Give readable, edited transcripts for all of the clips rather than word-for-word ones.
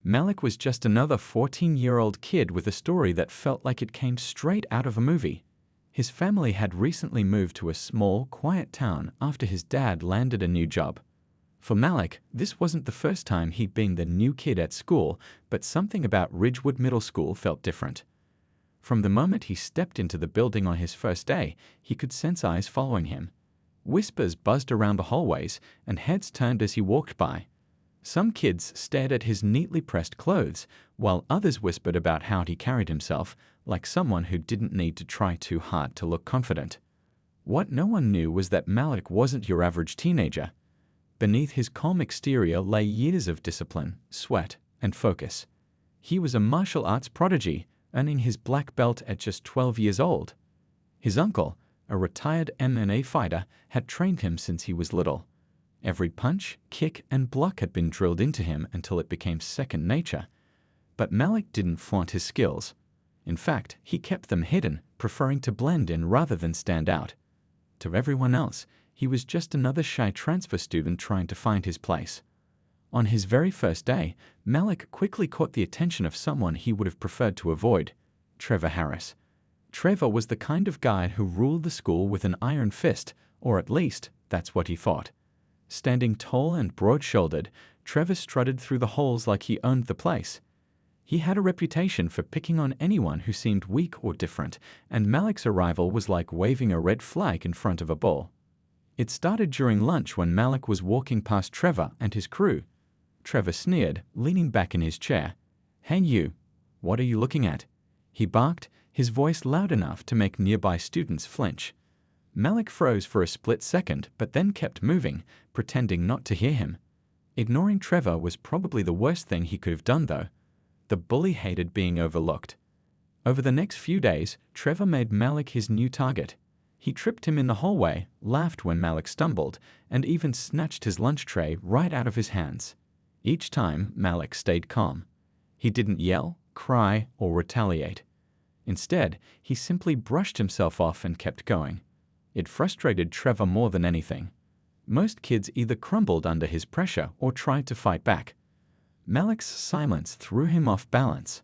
Malik was just another 14-year-old kid with a story that felt like it came straight out of a movie. His family had recently moved to a small, quiet town after his dad landed a new job. For Malik, this wasn't the first time he'd been the new kid at school, but something about Ridgewood Middle School felt different. From the moment he stepped into the building on his first day, he could sense eyes following him. Whispers buzzed around the hallways, and heads turned as he walked by. Some kids stared at his neatly pressed clothes, while others whispered about how he carried himself, like someone who didn't need to try too hard to look confident. What no one knew was that Malik wasn't your average teenager. Beneath his calm exterior lay years of discipline, sweat, and focus. He was a martial arts prodigy, earning his black belt at just 12 years old. His uncle, a retired MMA fighter, had trained him since he was little. Every punch, kick, and block had been drilled into him until it became second nature. But Malik didn't flaunt his skills. In fact, he kept them hidden, preferring to blend in rather than stand out. To everyone else, he was just another shy transfer student trying to find his place. On his very first day, Malik quickly caught the attention of someone he would have preferred to avoid: Trevor Harris. Trevor was the kind of guy who ruled the school with an iron fist, or at least, that's what he thought. Standing tall and broad-shouldered, Trevor strutted through the halls like he owned the place. He had a reputation for picking on anyone who seemed weak or different, and Malik's arrival was like waving a red flag in front of a bull. It started during lunch when Malik was walking past Trevor and his crew. Trevor sneered, leaning back in his chair. "Hey you, what are you looking at?" he barked, his voice loud enough to make nearby students flinch. Malik froze for a split second, but then kept moving, pretending not to hear him. Ignoring Trevor was probably the worst thing he could have done, though. The bully hated being overlooked. Over the next few days, Trevor made Malik his new target. He tripped him in the hallway, laughed when Malik stumbled, and even snatched his lunch tray right out of his hands. Each time, Malik stayed calm. He didn't yell, cry, or retaliate. Instead, he simply brushed himself off and kept going. It frustrated Trevor more than anything. Most kids either crumbled under his pressure or tried to fight back. Malik's silence threw him off balance.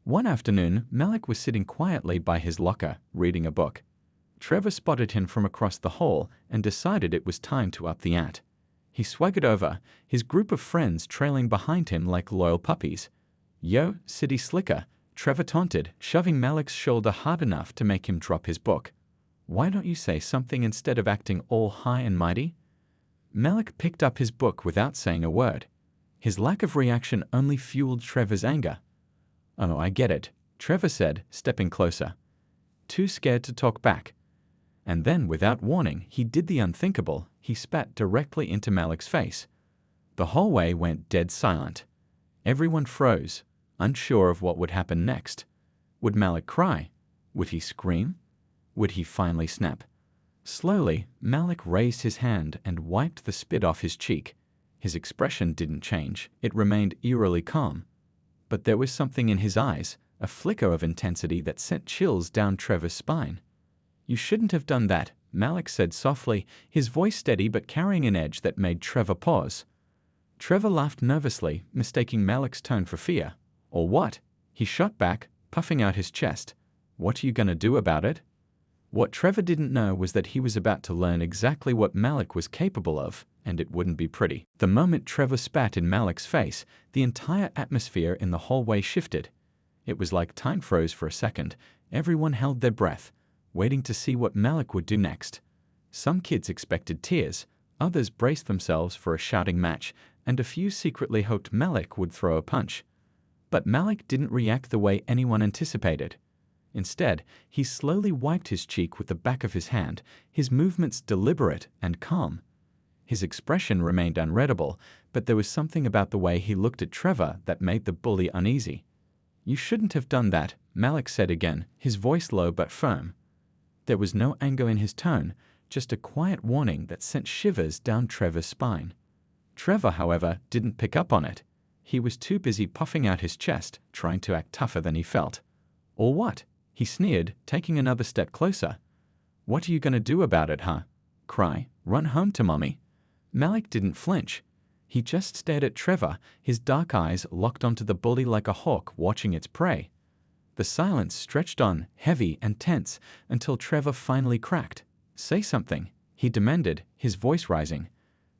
One afternoon, Malik was sitting quietly by his locker, reading a book. Trevor spotted him from across the hall and decided it was time to up the ante. He swaggered over, his group of friends trailing behind him like loyal puppies. "Yo, city slicker," Trevor taunted, shoving Malik's shoulder hard enough to make him drop his book. "Why don't you say something instead of acting all high and mighty?" Malik picked up his book without saying a word. His lack of reaction only fueled Trevor's anger. "Oh, I get it," Trevor said, stepping closer. Too scared to talk back. And then, without warning, he did the unthinkable. He spat directly into Malik's face. The hallway went dead silent. Everyone froze, unsure of what would happen next. Would Malik cry? Would he scream? Would he finally snap? Slowly, Malik raised his hand and wiped the spit off his cheek. His expression didn't change. It remained eerily calm. But there was something in his eyes, a flicker of intensity that sent chills down Trevor's spine. "You shouldn't have done that," Malik said softly, his voice steady but carrying an edge that made Trevor pause. Trevor laughed nervously, mistaking Malik's tone for fear. "Or what?" He shot back, puffing out his chest. "What are you going to do about it?" What Trevor didn't know was that he was about to learn exactly what Malik was capable of, and it wouldn't be pretty. The moment Trevor spat in Malik's face, the entire atmosphere in the hallway shifted. It was like time froze for a second. Everyone held their breath, waiting to see what Malik would do next. Some kids expected tears, others braced themselves for a shouting match, and a few secretly hoped Malik would throw a punch. But Malik didn't react the way anyone anticipated. Instead, he slowly wiped his cheek with the back of his hand, his movements deliberate and calm. His expression remained unreadable, but there was something about the way he looked at Trevor that made the bully uneasy. "You shouldn't have done that," Malik said again, his voice low but firm. There was no anger in his tone, just a quiet warning that sent shivers down Trevor's spine. Trevor, however, didn't pick up on it. He was too busy puffing out his chest, trying to act tougher than he felt. "Or what?" he sneered, taking another step closer. "What are you going to do about it, huh? Cry? Run home to mommy?" Malik didn't flinch. He just stared at Trevor, his dark eyes locked onto the bully like a hawk watching its prey. The silence stretched on, heavy and tense, until Trevor finally cracked. "Say something," he demanded, his voice rising.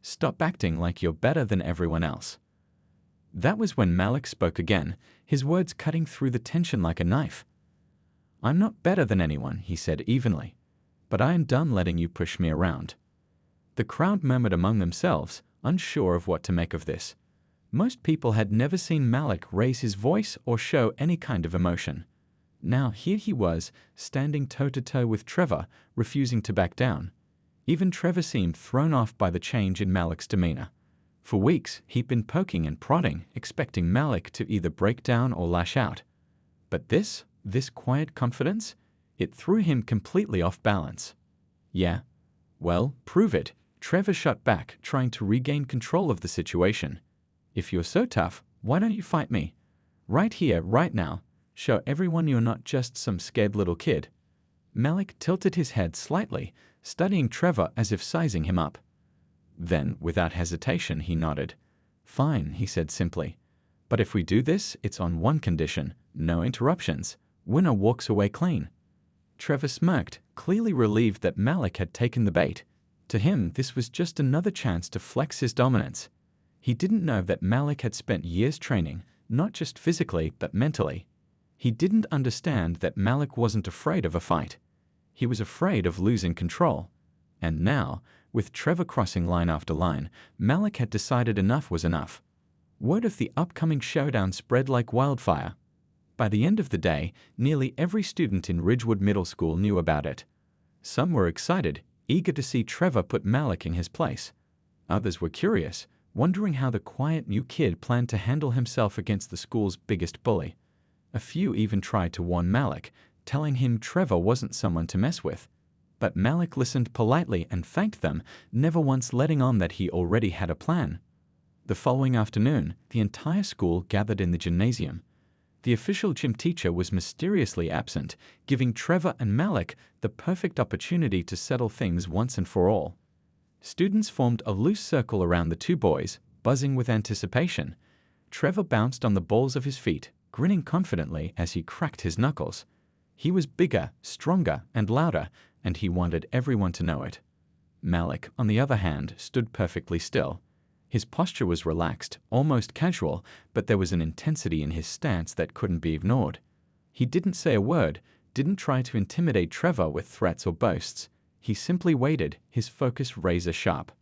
"Stop acting like you're better than everyone else." That was when Malik spoke again, his words cutting through the tension like a knife. "I'm not better than anyone," he said evenly, "but I am done letting you push me around." The crowd murmured among themselves, unsure of what to make of this. Most people had never seen Malik raise his voice or show any kind of emotion. Now here he was, standing toe-to-toe with Trevor, refusing to back down. Even Trevor seemed thrown off by the change in Malik's demeanor. For weeks, he'd been poking and prodding, expecting Malik to either break down or lash out. But this quiet confidence, it threw him completely off balance. "Yeah? Well, prove it," Trevor shot back, trying to regain control of the situation. "If you're so tough, why don't you fight me? Right here, right now. Show everyone you're not just some scared little kid." Malik tilted his head slightly, studying Trevor as if sizing him up. Then, without hesitation, he nodded. "Fine," he said simply. "But if we do this, it's on one condition: no interruptions. Winner walks away clean." Trevor smirked, clearly relieved that Malik had taken the bait. To him, this was just another chance to flex his dominance. He didn't know that Malik had spent years training, not just physically, but mentally. He didn't understand that Malik wasn't afraid of a fight. He was afraid of losing control. And now, with Trevor crossing line after line, Malik had decided enough was enough. Word of the upcoming showdown spread like wildfire. By the end of the day, nearly every student in Ridgewood Middle School knew about it. Some were excited, eager to see Trevor put Malik in his place. Others were curious, wondering how the quiet new kid planned to handle himself against the school's biggest bully. A few even tried to warn Malik, telling him Trevor wasn't someone to mess with. But Malik listened politely and thanked them, never once letting on that he already had a plan. The following afternoon, the entire school gathered in the gymnasium. The official gym teacher was mysteriously absent, giving Trevor and Malik the perfect opportunity to settle things once and for all. Students formed a loose circle around the two boys, buzzing with anticipation. Trevor bounced on the balls of his feet, grinning confidently as he cracked his knuckles. He was bigger, stronger, and louder, and he wanted everyone to know it. Malik, on the other hand, stood perfectly still. His posture was relaxed, almost casual, but there was an intensity in his stance that couldn't be ignored. He didn't say a word, didn't try to intimidate Trevor with threats or boasts. He simply waited, his focus razor sharp.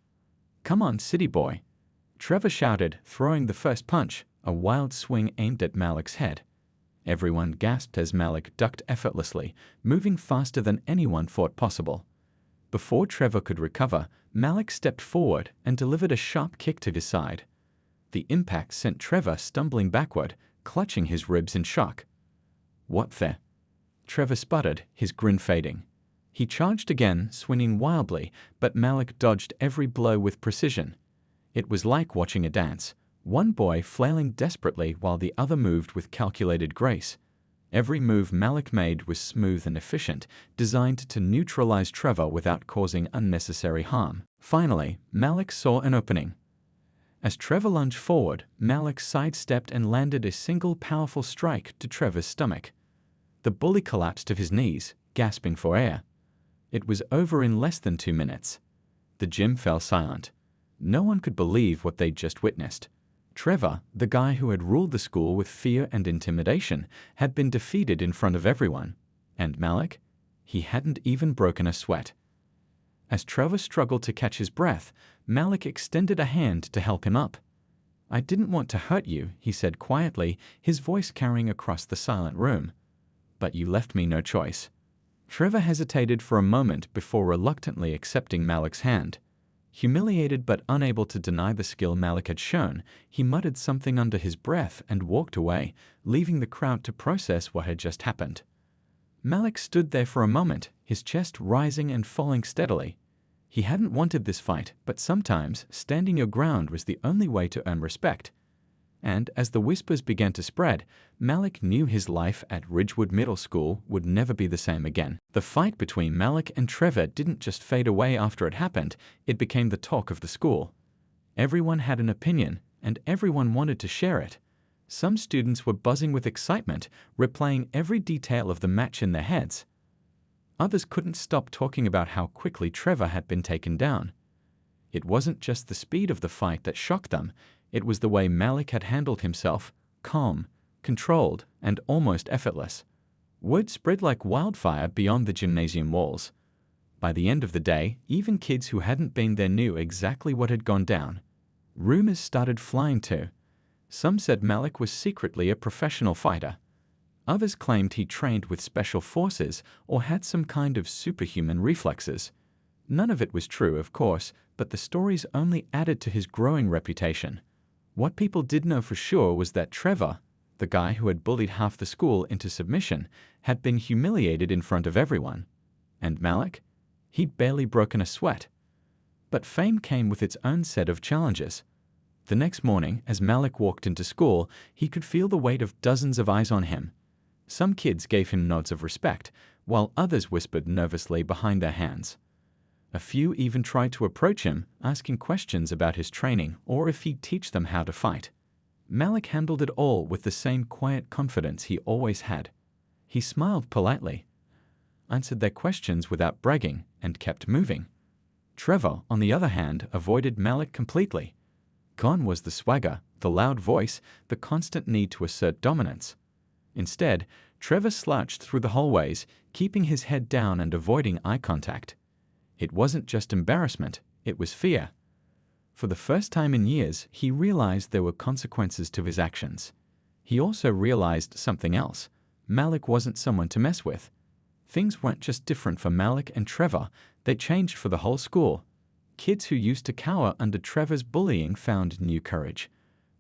"Come on, city boy," Trevor shouted, throwing the first punch, a wild swing aimed at Malik's head. Everyone gasped as Malik ducked effortlessly, moving faster than anyone thought possible. Before Trevor could recover, Malik stepped forward and delivered a sharp kick to his side. The impact sent Trevor stumbling backward, clutching his ribs in shock. "What the?" Trevor sputtered, his grin fading. He charged again, swinging wildly, but Malik dodged every blow with precision. It was like watching a dance, one boy flailing desperately while the other moved with calculated grace. Every move Malik made was smooth and efficient, designed to neutralize Trevor without causing unnecessary harm. Finally, Malik saw an opening. As Trevor lunged forward, Malik sidestepped and landed a single powerful strike to Trevor's stomach. The bully collapsed to his knees, gasping for air. It was over in less than 2 minutes. The gym fell silent. No one could believe what they'd just witnessed. Trevor, the guy who had ruled the school with fear and intimidation, had been defeated in front of everyone. And Malik? He hadn't even broken a sweat. As Trevor struggled to catch his breath, Malik extended a hand to help him up. "I didn't want to hurt you," he said quietly, his voice carrying across the silent room. "But you left me no choice." Trevor hesitated for a moment before reluctantly accepting Malik's hand. Humiliated but unable to deny the skill Malik had shown, he muttered something under his breath and walked away, leaving the crowd to process what had just happened. Malik stood there for a moment, his chest rising and falling steadily. He hadn't wanted this fight, but sometimes standing your ground was the only way to earn respect. And as the whispers began to spread, Malik knew his life at Ridgewood Middle School would never be the same again. The fight between Malik and Trevor didn't just fade away after it happened, it became the talk of the school. Everyone had an opinion, and everyone wanted to share it. Some students were buzzing with excitement, replaying every detail of the match in their heads. Others couldn't stop talking about how quickly Trevor had been taken down. It wasn't just the speed of the fight that shocked them, it was the way Malik had handled himself, calm, controlled, and almost effortless. Word spread like wildfire beyond the gymnasium walls. By the end of the day, even kids who hadn't been there knew exactly what had gone down. Rumors started flying too. Some said Malik was secretly a professional fighter. Others claimed he trained with special forces or had some kind of superhuman reflexes. None of it was true, of course, but the stories only added to his growing reputation. What people did know for sure was that Trevor, the guy who had bullied half the school into submission, had been humiliated in front of everyone. And Malik? He'd barely broken a sweat. But fame came with its own set of challenges. The next morning, as Malik walked into school, he could feel the weight of dozens of eyes on him. Some kids gave him nods of respect, while others whispered nervously behind their hands. A few even tried to approach him, asking questions about his training or if he'd teach them how to fight. Malik handled it all with the same quiet confidence he always had. He smiled politely, answered their questions without bragging, and kept moving. Trevor, on the other hand, avoided Malik completely. Gone was the swagger, the loud voice, the constant need to assert dominance. Instead, Trevor slouched through the hallways, keeping his head down and avoiding eye contact. It wasn't just embarrassment, it was fear. For the first time in years, he realized there were consequences to his actions. He also realized something else. Malik wasn't someone to mess with. Things weren't just different for Malik and Trevor, they changed for the whole school. Kids who used to cower under Trevor's bullying found new courage.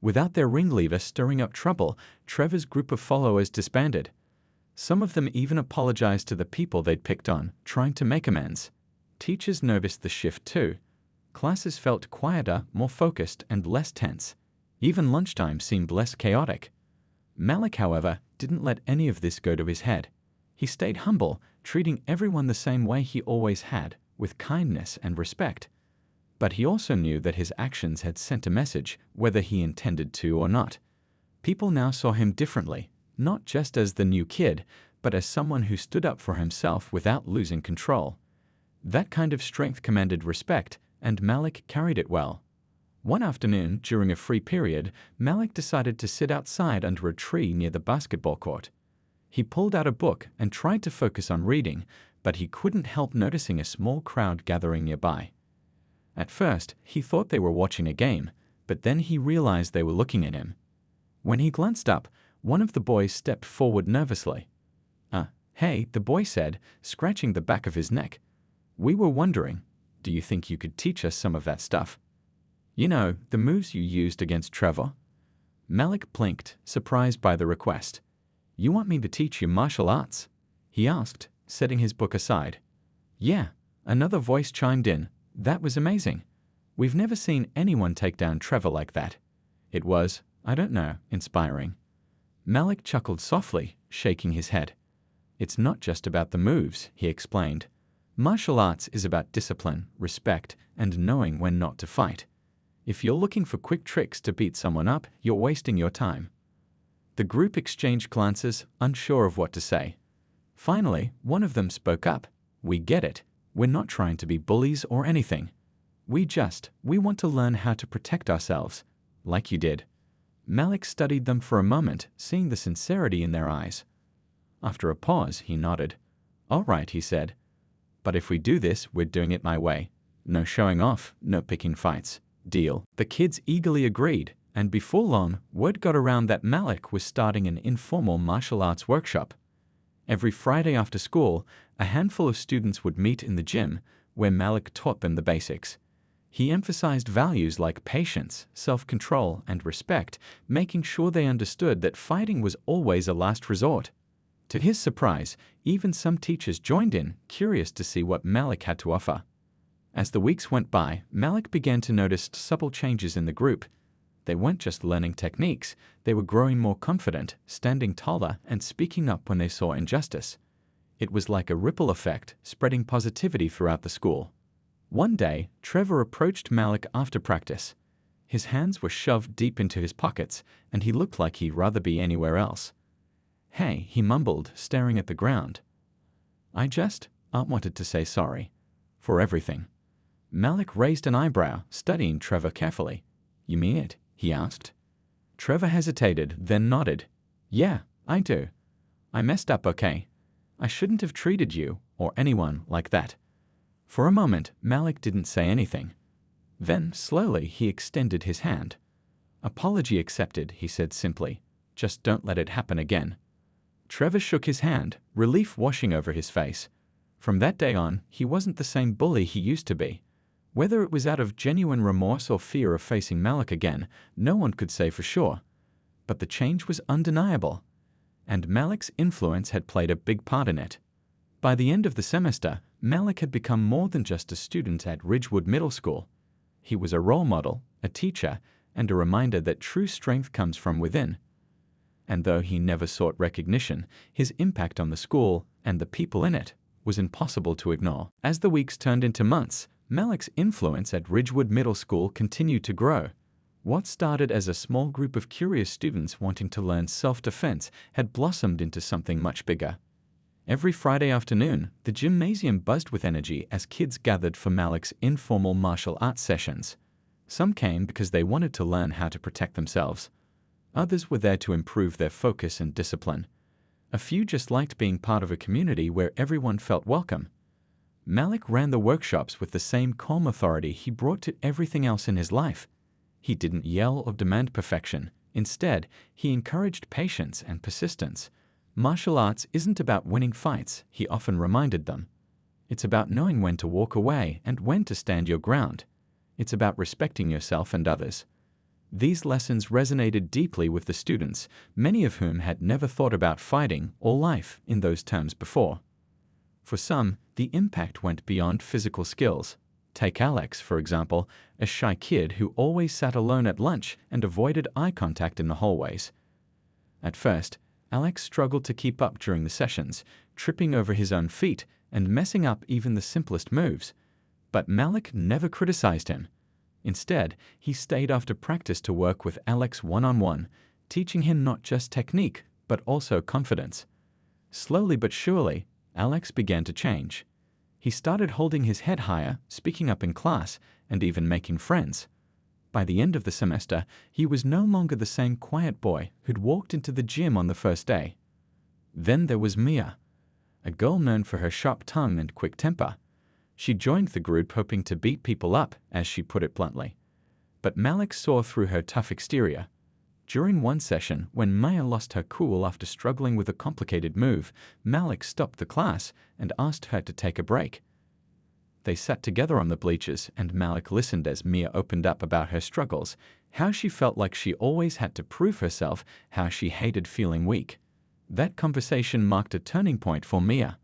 Without their ringleader stirring up trouble, Trevor's group of followers disbanded. Some of them even apologized to the people they'd picked on, trying to make amends. Teachers noticed the shift too. Classes felt quieter, more focused, and less tense. Even lunchtime seemed less chaotic. Malik, however, didn't let any of this go to his head. He stayed humble, treating everyone the same way he always had, with kindness and respect. But he also knew that his actions had sent a message, whether he intended to or not. People now saw him differently, not just as the new kid, but as someone who stood up for himself without losing control. That kind of strength commanded respect, and Malik carried it well. One afternoon, during a free period, Malik decided to sit outside under a tree near the basketball court. He pulled out a book and tried to focus on reading, but he couldn't help noticing a small crowd gathering nearby. At first, he thought they were watching a game, but then he realized they were looking at him. When he glanced up, one of the boys stepped forward nervously. Hey, the boy said, scratching the back of his neck. We were wondering, do you think you could teach us some of that stuff? You know, the moves you used against Trevor? Malik blinked, surprised by the request. You want me to teach you martial arts? He asked, setting his book aside. Yeah, another voice chimed in. That was amazing. We've never seen anyone take down Trevor like that. It was, I don't know, inspiring. Malik chuckled softly, shaking his head. It's not just about the moves, he explained. Martial arts is about discipline, respect, and knowing when not to fight. If you're looking for quick tricks to beat someone up, you're wasting your time. The group exchanged glances, unsure of what to say. Finally, one of them spoke up. We get it. We're not trying to be bullies or anything. We want to learn how to protect ourselves, like you did. Malik studied them for a moment, seeing the sincerity in their eyes. After a pause, he nodded. All right, he said. But if we do this, we're doing it my way. No showing off, no picking fights. Deal. The kids eagerly agreed, and before long, word got around that Malik was starting an informal martial arts workshop. Every Friday after school, a handful of students would meet in the gym, where Malik taught them the basics. He emphasized values like patience, self-control, and respect, making sure they understood that fighting was always a last resort. To his surprise, even some teachers joined in, curious to see what Malik had to offer. As the weeks went by, Malik began to notice subtle changes in the group. They weren't just learning techniques, they were growing more confident, standing taller, and speaking up when they saw injustice. It was like a ripple effect, spreading positivity throughout the school. One day, Trevor approached Malik after practice. His hands were shoved deep into his pockets, and he looked like he'd rather be anywhere else. "Hey," he mumbled, staring at the ground. I wanted to say sorry. For everything." Malik raised an eyebrow, studying Trevor carefully. "You mean it?" he asked. Trevor hesitated, then nodded. "Yeah, I do. I messed up, okay? I shouldn't have treated you, or anyone, like that." For a moment, Malik didn't say anything. Then, slowly, he extended his hand. "Apology accepted," he said simply. "Just don't let it happen again." Trevor shook his hand, relief washing over his face. From that day on, he wasn't the same bully he used to be. Whether it was out of genuine remorse or fear of facing Malik again, no one could say for sure. But the change was undeniable, and Malik's influence had played a big part in it. By the end of the semester, Malik had become more than just a student at Ridgewood Middle School. He was a role model, a teacher, and a reminder that true strength comes from within. And though he never sought recognition, his impact on the school and the people in it was impossible to ignore. As the weeks turned into months, Malik's influence at Ridgewood Middle School continued to grow. What started as a small group of curious students wanting to learn self-defense had blossomed into something much bigger. Every Friday afternoon, the gymnasium buzzed with energy as kids gathered for Malik's informal martial arts sessions. Some came because they wanted to learn how to protect themselves. Others were there to improve their focus and discipline. A few just liked being part of a community where everyone felt welcome. Malik ran the workshops with the same calm authority he brought to everything else in his life. He didn't yell or demand perfection. Instead, he encouraged patience and persistence. Martial arts isn't about winning fights, he often reminded them. It's about knowing when to walk away and when to stand your ground. It's about respecting yourself and others. These lessons resonated deeply with the students, many of whom had never thought about fighting or life in those terms before. For some, the impact went beyond physical skills. Take Alex, for example, a shy kid who always sat alone at lunch and avoided eye contact in the hallways. At first, Alex struggled to keep up during the sessions, tripping over his own feet and messing up even the simplest moves. But Malik never criticized him. Instead, he stayed after practice to work with Alex one-on-one, teaching him not just technique, but also confidence. Slowly but surely, Alex began to change. He started holding his head higher, speaking up in class, and even making friends. By the end of the semester, he was no longer the same quiet boy who'd walked into the gym on the first day. Then there was Mia, a girl known for her sharp tongue and quick temper. She joined the group hoping to beat people up, as she put it bluntly. But Malik saw through her tough exterior. During one session, when Maya lost her cool after struggling with a complicated move, Malik stopped the class and asked her to take a break. They sat together on the bleachers, and Malik listened as Mia opened up about her struggles, how she felt like she always had to prove herself, how she hated feeling weak. That conversation marked a turning point for Mia.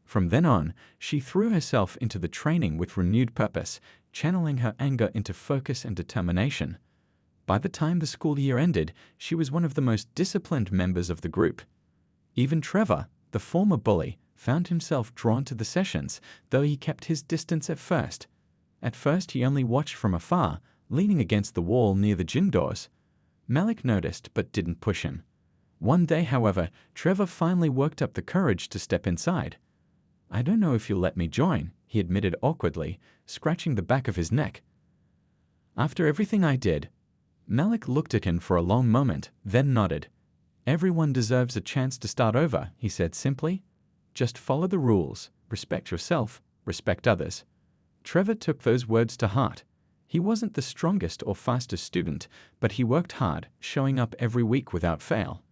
From then on, she threw herself into the training with renewed purpose, channeling her anger into focus and determination. By the time the school year ended, she was one of the most disciplined members of the group. Even Trevor, the former bully, found himself drawn to the sessions, though he kept his distance at first. At first, he only watched from afar, leaning against the wall near the gym doors. Malik noticed but didn't push him. One day, however, Trevor finally worked up the courage to step inside. "I don't know if you'll let me join," he admitted awkwardly, scratching the back of his neck. "After everything I did," Malik looked at him for a long moment, then nodded. "Everyone deserves a chance to start over," he said simply. "Just follow the rules, respect yourself, respect others." Trevor took those words to heart. He wasn't the strongest or fastest student, but he worked hard, showing up every week without fail.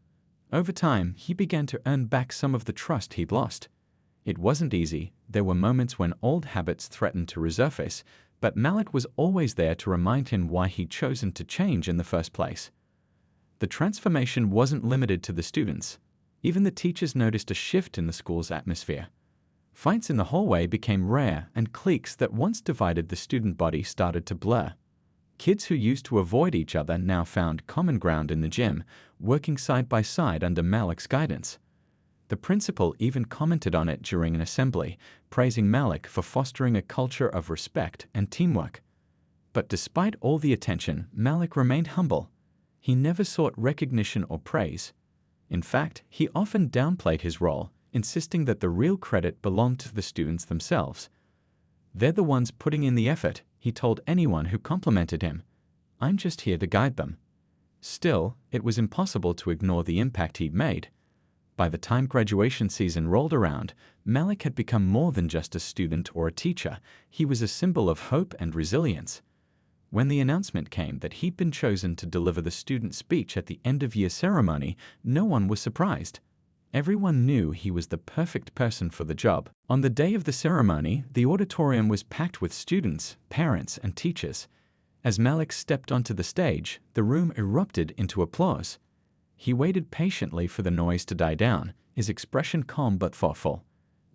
Over time, he began to earn back some of the trust he'd lost. It wasn't easy. There were moments when old habits threatened to resurface, but Malik was always there to remind him why he'd chosen to change in the first place. The transformation wasn't limited to the students. Even the teachers noticed a shift in the school's atmosphere. Fights in the hallway became rare, and cliques that once divided the student body started to blur. Kids who used to avoid each other now found common ground in the gym, working side by side under Malik's guidance. The principal even commented on it during an assembly, praising Malik for fostering a culture of respect and teamwork. But despite all the attention, Malik remained humble. He never sought recognition or praise. In fact, he often downplayed his role, insisting that the real credit belonged to the students themselves. "They're the ones putting in the effort," he told anyone who complimented him. "I'm just here to guide them." Still, it was impossible to ignore the impact he'd made. By the time graduation season rolled around, Malik had become more than just a student or a teacher. He was a symbol of hope and resilience. When the announcement came that he'd been chosen to deliver the student speech at the end-of-year ceremony, no one was surprised. Everyone knew he was the perfect person for the job. On the day of the ceremony, the auditorium was packed with students, parents, and teachers. As Malik stepped onto the stage, the room erupted into applause. He waited patiently for the noise to die down, his expression calm but thoughtful.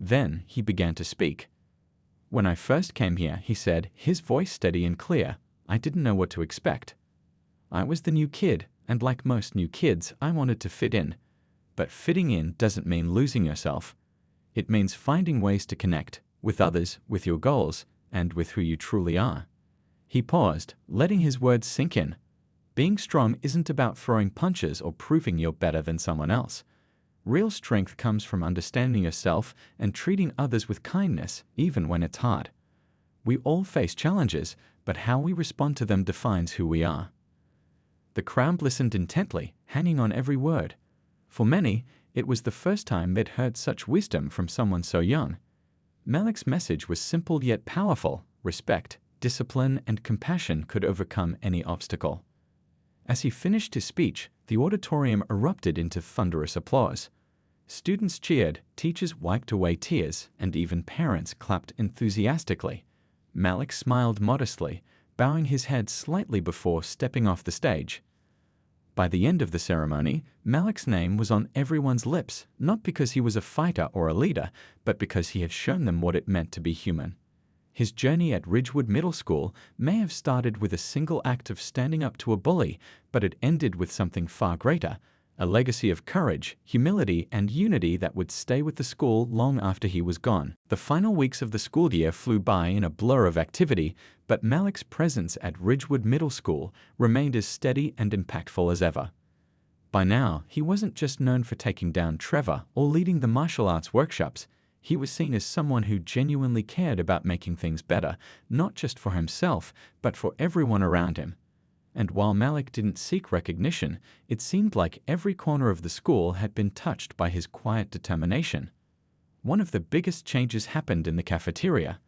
Then he began to speak. "When I first came here," he said, his voice steady and clear, "I didn't know what to expect. I was the new kid, and like most new kids, I wanted to fit in. But fitting in doesn't mean losing yourself. It means finding ways to connect with others, with your goals, and with who you truly are." He paused, letting his words sink in. Being strong isn't about throwing punches or proving you're better than someone else. Real strength comes from understanding yourself and treating others with kindness, even when it's hard. We all face challenges, but how we respond to them defines who we are. The crowd listened intently, hanging on every word. For many, it was the first time they'd heard such wisdom from someone so young. Malik's message was simple yet powerful. Respect, discipline, and compassion could overcome any obstacle. As he finished his speech, the auditorium erupted into thunderous applause. Students cheered, teachers wiped away tears, and even parents clapped enthusiastically. Malik smiled modestly, bowing his head slightly before stepping off the stage. By the end of the ceremony, Malik's name was on everyone's lips, not because he was a fighter or a leader, but because he had shown them what it meant to be human. His journey at Ridgewood Middle School may have started with a single act of standing up to a bully, but it ended with something far greater, a legacy of courage, humility, and unity that would stay with the school long after he was gone. The final weeks of the school year flew by in a blur of activity, but Malik's presence at Ridgewood Middle School remained as steady and impactful as ever. By now, he wasn't just known for taking down Trevor or leading the martial arts workshops. He was seen as someone who genuinely cared about making things better, not just for himself, but for everyone around him. And while Malik didn't seek recognition, it seemed like every corner of the school had been touched by his quiet determination. One of the biggest changes happened in the cafeteria.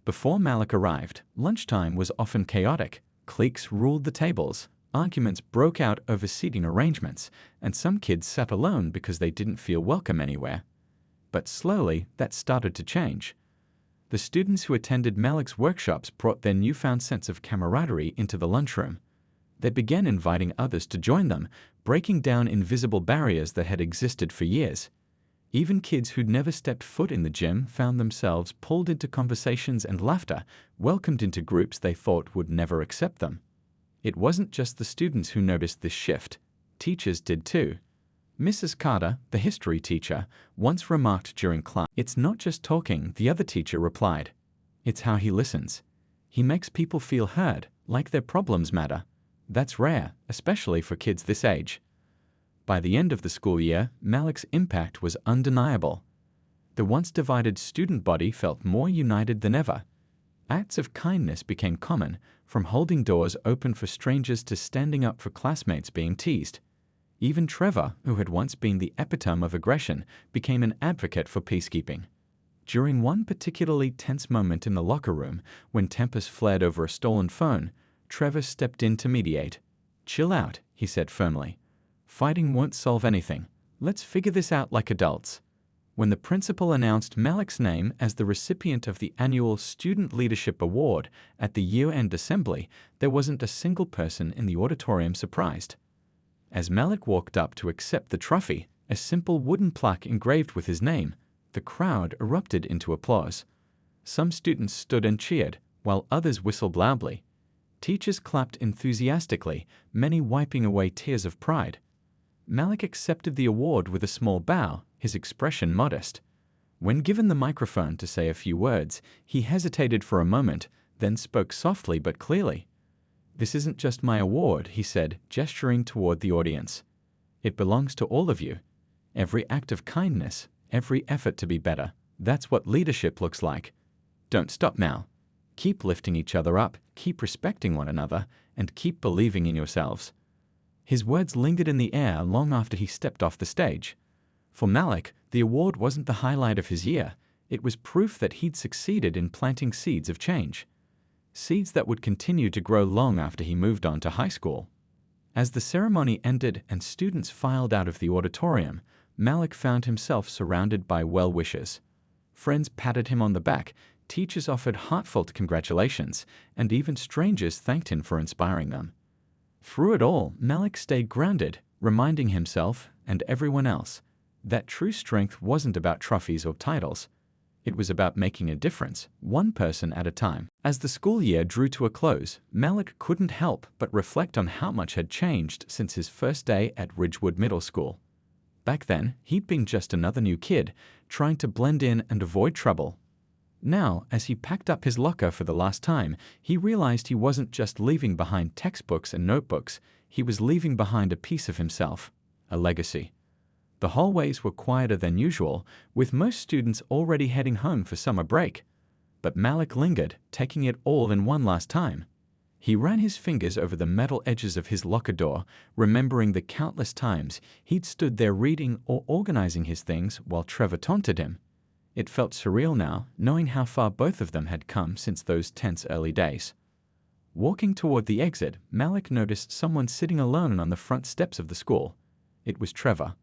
Before Malik arrived, lunchtime was often chaotic. Cliques ruled the tables, arguments broke out over seating arrangements, and some kids sat alone because they didn't feel welcome anywhere. But slowly, that started to change. The students who attended Malik's workshops brought their newfound sense of camaraderie into the lunchroom. They began inviting others to join them, breaking down invisible barriers that had existed for years. Even kids who'd never stepped foot in the gym found themselves pulled into conversations and laughter, welcomed into groups they thought would never accept them. It wasn't just the students who noticed this shift. Teachers did too. Mrs. Carter, the history teacher, once remarked during class, "It's not just talking," the other teacher replied. "It's how he listens. He makes people feel heard, like their problems matter. That's rare, especially for kids this age." By the end of the school year, Malik's impact was undeniable. The once divided student body felt more united than ever. Acts of kindness became common, from holding doors open for strangers to standing up for classmates being teased. Even Trevor, who had once been the epitome of aggression, became an advocate for peacekeeping. During one particularly tense moment in the locker room, when tempers flared over a stolen phone, Trevor stepped in to mediate. "Chill out," he said firmly. "Fighting won't solve anything. Let's figure this out like adults." When the principal announced Malik's name as the recipient of the annual Student Leadership Award at the year-end assembly, there wasn't a single person in the auditorium surprised. As Malik walked up to accept the trophy, a simple wooden plaque engraved with his name, the crowd erupted into applause. Some students stood and cheered, while others whistled loudly. Teachers clapped enthusiastically, many wiping away tears of pride. Malik accepted the award with a small bow, his expression modest. When given the microphone to say a few words, he hesitated for a moment, then spoke softly but clearly. "This isn't just my award," he said, gesturing toward the audience. "It belongs to all of you. Every act of kindness, every effort to be better, that's what leadership looks like. Don't stop now. Keep lifting each other up, keep respecting one another, and keep believing in yourselves." His words lingered in the air long after he stepped off the stage. For Malik, the award wasn't the highlight of his year. It was proof that he'd succeeded in planting seeds of change. Seeds that would continue to grow long after he moved on to high school. As the ceremony ended and students filed out of the auditorium, Malik found himself surrounded by well-wishers. Friends patted him on the back, teachers offered heartfelt congratulations, and even strangers thanked him for inspiring them. Through it all, Malik stayed grounded, reminding himself, and everyone else, that true strength wasn't about trophies or titles. It was about making a difference, one person at a time. As the school year drew to a close, Malik couldn't help but reflect on how much had changed since his first day at Ridgewood Middle School. Back then, he'd been just another new kid, trying to blend in and avoid trouble. Now, as he packed up his locker for the last time, he realized he wasn't just leaving behind textbooks and notebooks, he was leaving behind a piece of himself, a legacy. The hallways were quieter than usual, with most students already heading home for summer break. But Malik lingered, taking it all in one last time. He ran his fingers over the metal edges of his locker door, remembering the countless times he'd stood there reading or organizing his things while Trevor taunted him. It felt surreal now, knowing how far both of them had come since those tense early days. Walking toward the exit, Malik noticed someone sitting alone on the front steps of the school. It was Trevor.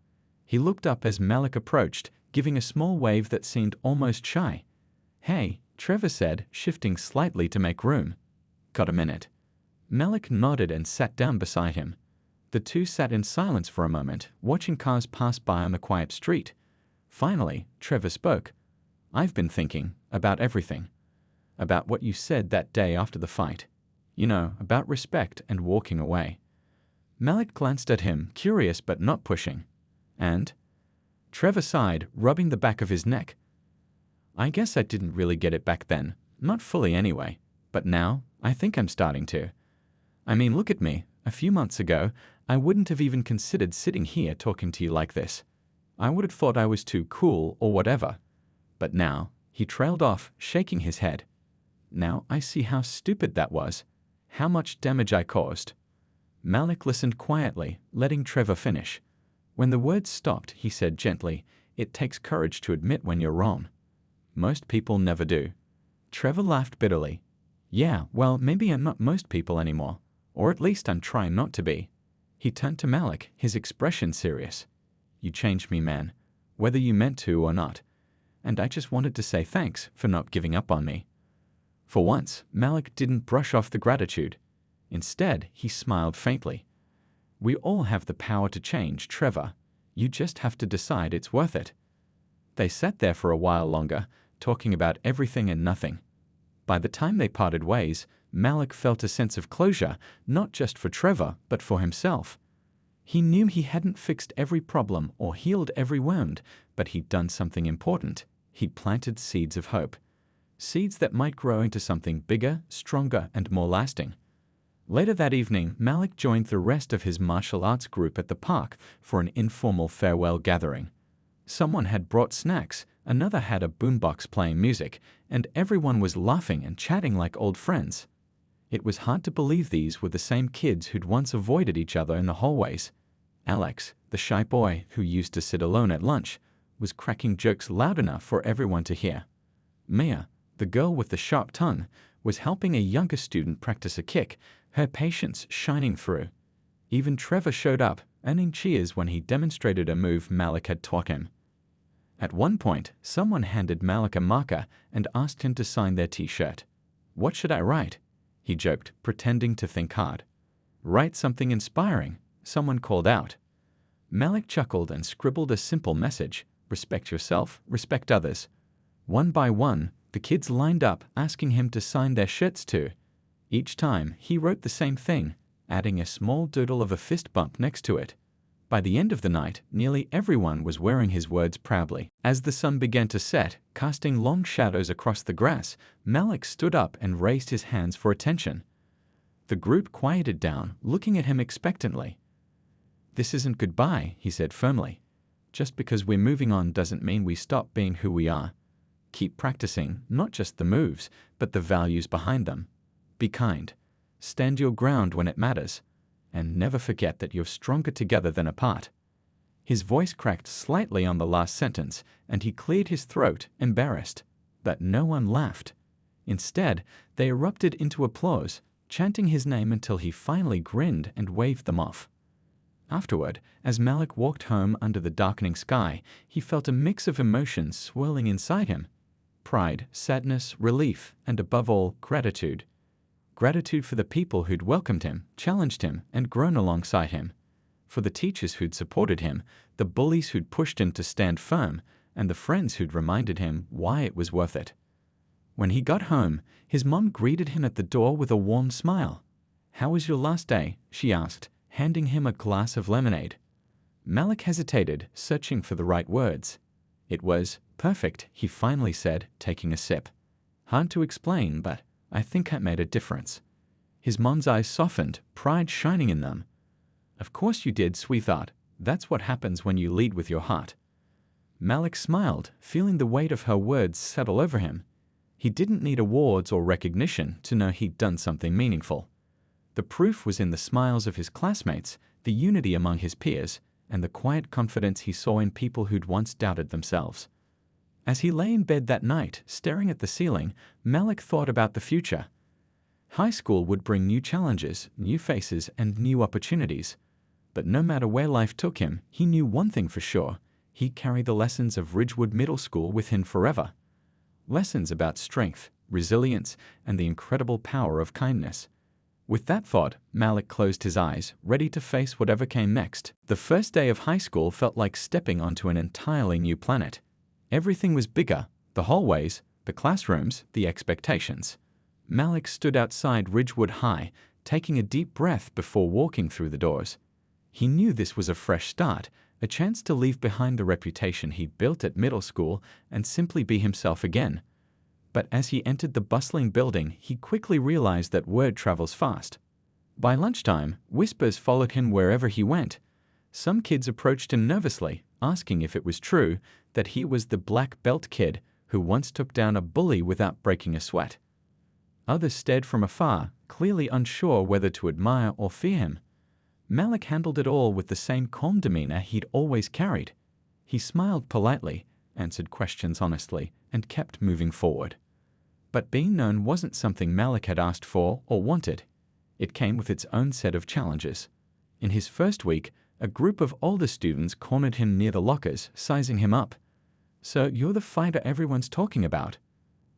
He looked up as Malik approached, giving a small wave that seemed almost shy. "Hey," Trevor said, shifting slightly to make room. "Got a minute?" Malik nodded and sat down beside him. The two sat in silence for a moment, watching cars pass by on the quiet street. Finally, Trevor spoke. "I've been thinking about everything. About what you said that day after the fight. You know, about respect and walking away." Malik glanced at him, curious but not pushing. "And?" Trevor sighed, rubbing the back of his neck. "I guess I didn't really get it back then. Not fully anyway. But now, I think I'm starting to. I mean, look at me. A few months ago, I wouldn't have even considered sitting here talking to you like this. I would have thought I was too cool or whatever. But now," he trailed off, shaking his head. "Now I see how stupid that was. How much damage I caused." Malik listened quietly, letting Trevor finish. When the words stopped, he said gently, "It takes courage to admit when you're wrong. Most people never do." Trevor laughed bitterly. "Yeah, well, maybe I'm not most people anymore. Or at least I'm trying not to be." He turned to Malik, his expression serious. "You changed me, man. Whether you meant to or not. And I just wanted to say thanks for not giving up on me." For once, Malik didn't brush off the gratitude. Instead, he smiled faintly. "We all have the power to change, Trevor. You just have to decide it's worth it." They sat there for a while longer, talking about everything and nothing. By the time they parted ways, Malik felt a sense of closure, not just for Trevor, but for himself. He knew he hadn't fixed every problem or healed every wound, but he'd done something important. He'd planted seeds of hope. Seeds that might grow into something bigger, stronger, and more lasting. Later that evening, Malik joined the rest of his martial arts group at the park for an informal farewell gathering. Someone had brought snacks, another had a boombox playing music, and everyone was laughing and chatting like old friends. It was hard to believe these were the same kids who'd once avoided each other in the hallways. Alex, the shy boy who used to sit alone at lunch, was cracking jokes loud enough for everyone to hear. Mia, the girl with the sharp tongue, was helping a younger student practice a kick, her patience shining through. Even Trevor showed up, earning cheers when he demonstrated a move Malik had taught him. At one point, someone handed Malik a marker and asked him to sign their t-shirt. "What should I write?" he joked, pretending to think hard. "Write something inspiring," someone called out. Malik chuckled and scribbled a simple message: "Respect yourself, respect others." One by one, the kids lined up, asking him to sign their shirts too. Each time, he wrote the same thing, adding a small doodle of a fist bump next to it. By the end of the night, nearly everyone was wearing his words proudly. As the sun began to set, casting long shadows across the grass, Malik stood up and raised his hands for attention. The group quieted down, looking at him expectantly. "This isn't goodbye," he said firmly. "Just because we're moving on doesn't mean we stop being who we are. Keep practicing, not just the moves, but the values behind them. Be kind. Stand your ground when it matters. And never forget that you're stronger together than apart." His voice cracked slightly on the last sentence, and he cleared his throat, embarrassed. But no one laughed. Instead, they erupted into applause, chanting his name until he finally grinned and waved them off. Afterward, as Malik walked home under the darkening sky, he felt a mix of emotions swirling inside him. Pride, sadness, relief, and above all, gratitude. Gratitude for the people who'd welcomed him, challenged him, and grown alongside him. For the teachers who'd supported him, the bullies who'd pushed him to stand firm, and the friends who'd reminded him why it was worth it. When he got home, his mom greeted him at the door with a warm smile. "How was your last day?" she asked, handing him a glass of lemonade. Malik hesitated, searching for the right words. "It was perfect," he finally said, taking a sip. "Hard to explain, but I think I made a difference." His mom's eyes softened, pride shining in them. "Of course you did, sweetheart. That's what happens when you lead with your heart." Malik smiled, feeling the weight of her words settle over him. He didn't need awards or recognition to know he'd done something meaningful. The proof was in the smiles of his classmates, the unity among his peers, and the quiet confidence he saw in people who'd once doubted themselves. As he lay in bed that night, staring at the ceiling, Malik thought about the future. High school would bring new challenges, new faces, and new opportunities. But no matter where life took him, he knew one thing for sure: he'd carry the lessons of Ridgewood Middle School with him forever. Lessons about strength, resilience, and the incredible power of kindness. With that thought, Malik closed his eyes, ready to face whatever came next. The first day of high school felt like stepping onto an entirely new planet. Everything was bigger: the hallways, the classrooms, the expectations. Malik stood outside Ridgewood High, taking a deep breath before walking through the doors. He knew this was a fresh start, a chance to leave behind the reputation he'd built at middle school and simply be himself again. But as he entered the bustling building, he quickly realized that word travels fast. By lunchtime, whispers followed him wherever he went. Some kids approached him nervously, asking if it was true that he was the black belt kid who once took down a bully without breaking a sweat. Others stared from afar, clearly unsure whether to admire or fear him. Malik handled it all with the same calm demeanor he'd always carried. He smiled politely, answered questions honestly, and kept moving forward. But being known wasn't something Malik had asked for or wanted. It came with its own set of challenges. In his first week, a group of older students cornered him near the lockers, sizing him up. "So you're the fighter everyone's talking about?"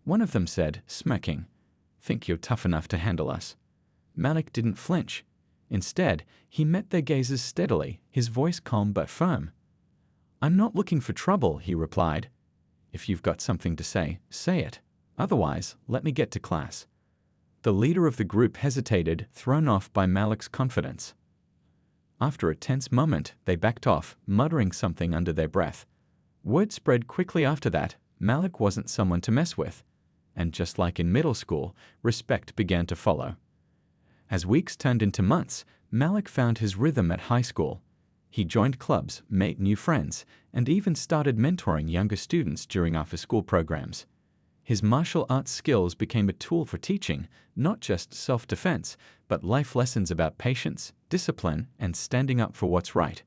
One of them said, smirking. "Think you're tough enough to handle us?" Malik didn't flinch. Instead, he met their gazes steadily, his voice calm but firm. "I'm not looking for trouble," he replied. "If you've got something to say, say it. Otherwise, let me get to class." The leader of the group hesitated, thrown off by Malik's confidence. After a tense moment, they backed off, muttering something under their breath. Word spread quickly after that: Malik wasn't someone to mess with. And just like in middle school, respect began to follow. As weeks turned into months, Malik found his rhythm at high school. He joined clubs, made new friends, and even started mentoring younger students during after-school programs. His martial arts skills became a tool for teaching, not just self-defense, but life lessons about patience, discipline, and standing up for what's right.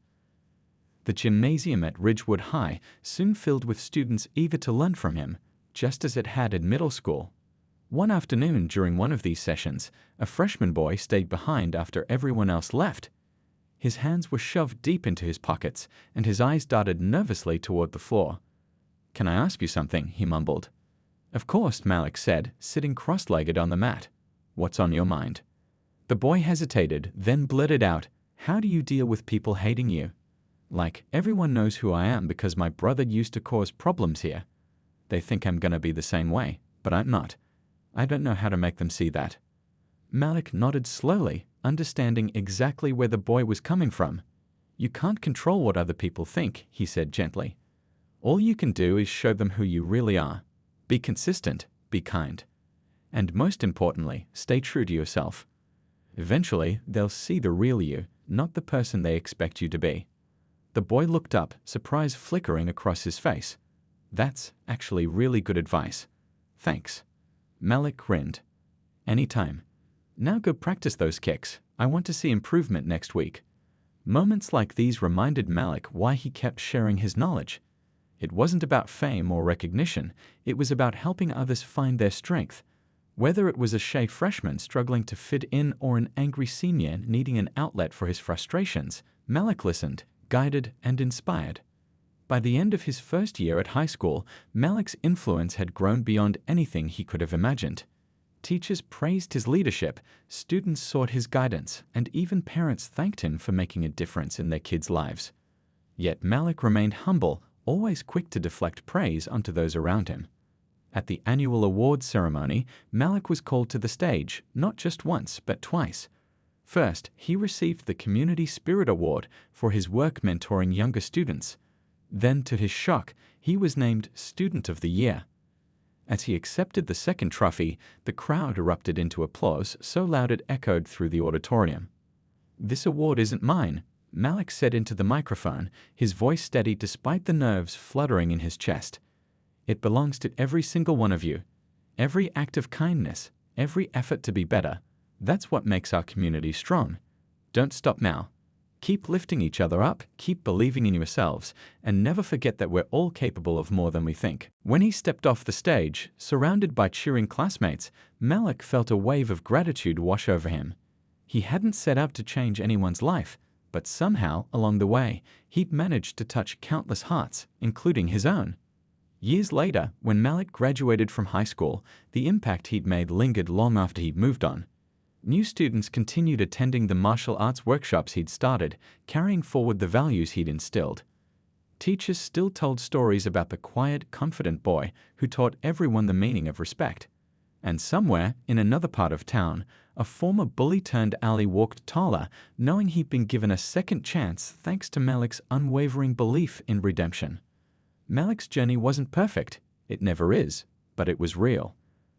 The gymnasium at Ridgewood High soon filled with students eager to learn from him, just as it had in middle school. One afternoon during one of these sessions, a freshman boy stayed behind after everyone else left. His hands were shoved deep into his pockets, and his eyes darted nervously toward the floor. "Can I ask you something?" he mumbled. "Of course," Malik said, sitting cross-legged on the mat. "What's on your mind?" The boy hesitated, then blurted out, "How do you deal with people hating you? Like, everyone knows who I am because my brother used to cause problems here. They think I'm gonna be the same way, but I'm not. I don't know how to make them see that." Malik nodded slowly, understanding exactly where the boy was coming from. You can't control what other people think, he said gently. All you can do is show them who you really are. Be consistent, be kind. And most importantly, stay true to yourself. Eventually, they'll see the real you, not the person they expect you to be. The boy looked up, surprise flickering across his face. That's actually really good advice. Thanks. Malik grinned. Anytime. Now go practice those kicks. I want to see improvement next week. Moments like these reminded Malik why he kept sharing his knowledge. It wasn't about fame or recognition, it was about helping others find their strength. Whether it was a shy freshman struggling to fit in or an angry senior needing an outlet for his frustrations, Malik listened, guided, and inspired. By the end of his first year at high school, Malik's influence had grown beyond anything he could have imagined. Teachers praised his leadership, students sought his guidance, and even parents thanked him for making a difference in their kids' lives. Yet Malik remained humble, always quick to deflect praise onto those around him. At the annual awards ceremony, Malik was called to the stage, not just once, but twice. First, he received the Community Spirit Award for his work mentoring younger students. Then, to his shock, he was named Student of the Year. As he accepted the second trophy, the crowd erupted into applause so loud it echoed through the auditorium. "This award isn't mine," Malik said into the microphone, his voice steady despite the nerves fluttering in his chest. "It belongs to every single one of you. Every act of kindness, every effort to be better. That's what makes our community strong. Don't stop now. Keep lifting each other up, keep believing in yourselves, and never forget that we're all capable of more than we think." When he stepped off the stage, surrounded by cheering classmates, Malik felt a wave of gratitude wash over him. He hadn't set out to change anyone's life, but somehow, along the way, he'd managed to touch countless hearts, including his own. Years later, when Malik graduated from high school, the impact he'd made lingered long after he'd moved on. New students continued attending the martial arts workshops he'd started, carrying forward the values he'd instilled. Teachers still told stories about the quiet, confident boy who taught everyone the meaning of respect. And somewhere, in another part of town, a former bully turned alley walked taller, knowing he'd been given a second chance thanks to Malik's unwavering belief in redemption. Malik's journey wasn't perfect, it never is, but it was real.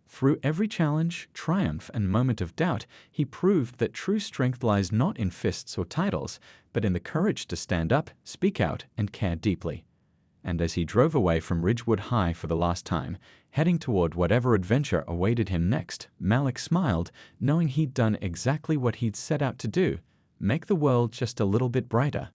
Through every challenge, triumph, and moment of doubt, he proved that true strength lies not in fists or titles, but in the courage to stand up, speak out, and care deeply. And as he drove away from Ridgewood High for the last time, heading toward whatever adventure awaited him next, Malik smiled, knowing he'd done exactly what he'd set out to do: make the world just a little bit brighter.